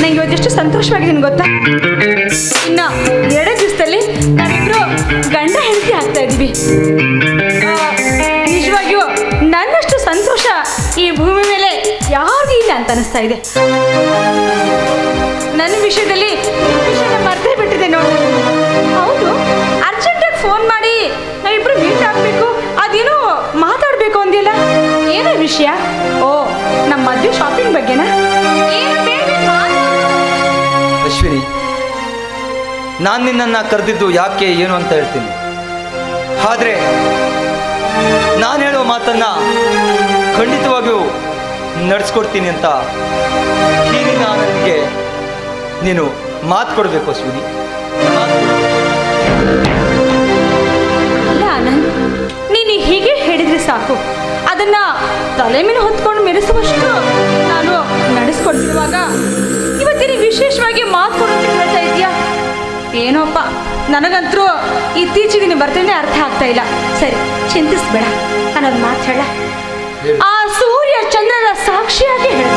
ನಂಗೆ ಇವತ್ತೆಷ್ಟು ಸಂತೋಷವಾಗಿದ್ದೀನಿ ಗೊತ್ತಾ. ಇನ್ನು 2 ದಿವಸದಲ್ಲಿ ನಾವಿಬ್ರು ಗಂಡ ಹೆಂಡತಿ ಆಗ್ತಾ ಇದ್ದೀವಿ. ನಿಜವಾಗಿಯೂ ನನ್ನಷ್ಟು ಸಂತೋಷ ಈ ಭೂಮಿ ಮೇಲೆ ಯಾರಿಗೂ ಇಲ್ಲ ಅಂತ ಅನಿಸ್ತಾ ಇದೆ. ನನ್ನ ವಿಷಯದಲ್ಲಿ ಮರ್ತೇ ಬಿಟ್ಟಿದೆ ನೋಡಿ. ಹೌದು, ಅರ್ಜೆಂಟಾಗಿ ಫೋನ್ ಮಾಡಿ ನಾವಿಬ್ರು ಮೀಟ್ ಆಗಬೇಕು, ಅದೇನೋ ಮಾತಾಡಬೇಕು ಅಂದಿಲ್ಲ. ಏನೋ ವಿಷಯ? ಓ, ನಮ್ಮ ಮದುವೆ ಶಾಪಿಂಗ್ ಬಗ್ಗೆನಾ? ಅಶ್ವಿನಿ, ನಾನು ನಿನ್ನನ್ನು ಕರೆದಿದ್ದು ಯಾಕೆ ಏನು ಅಂತ ಹೇಳ್ತೀನಿ. ಆದರೆ ನಾನು ಹೇಳೋ ಮಾತನ್ನು ಖಂಡಿತವಾಗಿಯೂ ನಡೆಸ್ಕೊಡ್ತೀನಿ ಅಂತ ಹೀರಿನ ನನಗೆ ನೀನು ಮಾತು ಕೊಡಬೇಕು ಅಶ್ವಿನಿ. ಇಲ್ಲ ಆನಂದ್, ನೀನು ಹೀಗೆ ಹೇಳಿದ್ರೆ ಸಾಕು. ಅದನ್ನು ತಲೆ ಮೇಲೆ ಹೊತ್ಕೊಂಡು ಮೆರೆಸುವಷ್ಟು ನಾನು ನಡೆಸ್ಕೊಡ್ತಿರುವಾಗ ಇವತ್ತಿನ ವಿಶೇಷವಾಗಿ ಮಾತು ಕೊಡೋಕೆ ಹೇಳ್ತಾ ಇದೆಯಾ? ಏನೋಪ್ಪ, ನನಗಂತರೂ ಇತ್ತೀಚೆಗೆ ನೀನು ಬರ್ತೇನೆ ಅರ್ಥ ಆಗ್ತಾ ಇಲ್ಲ. ಸರಿ, ಚಿಂತಿಸ್ಬೇಡ, ನಾನೊಂದು ಮಾತು ಹೇಳ. ಆ ಸೂರ್ಯ ಚಂದ್ರರ ಸಾಕ್ಷಿಯಾಗಿ ಹೇಳ,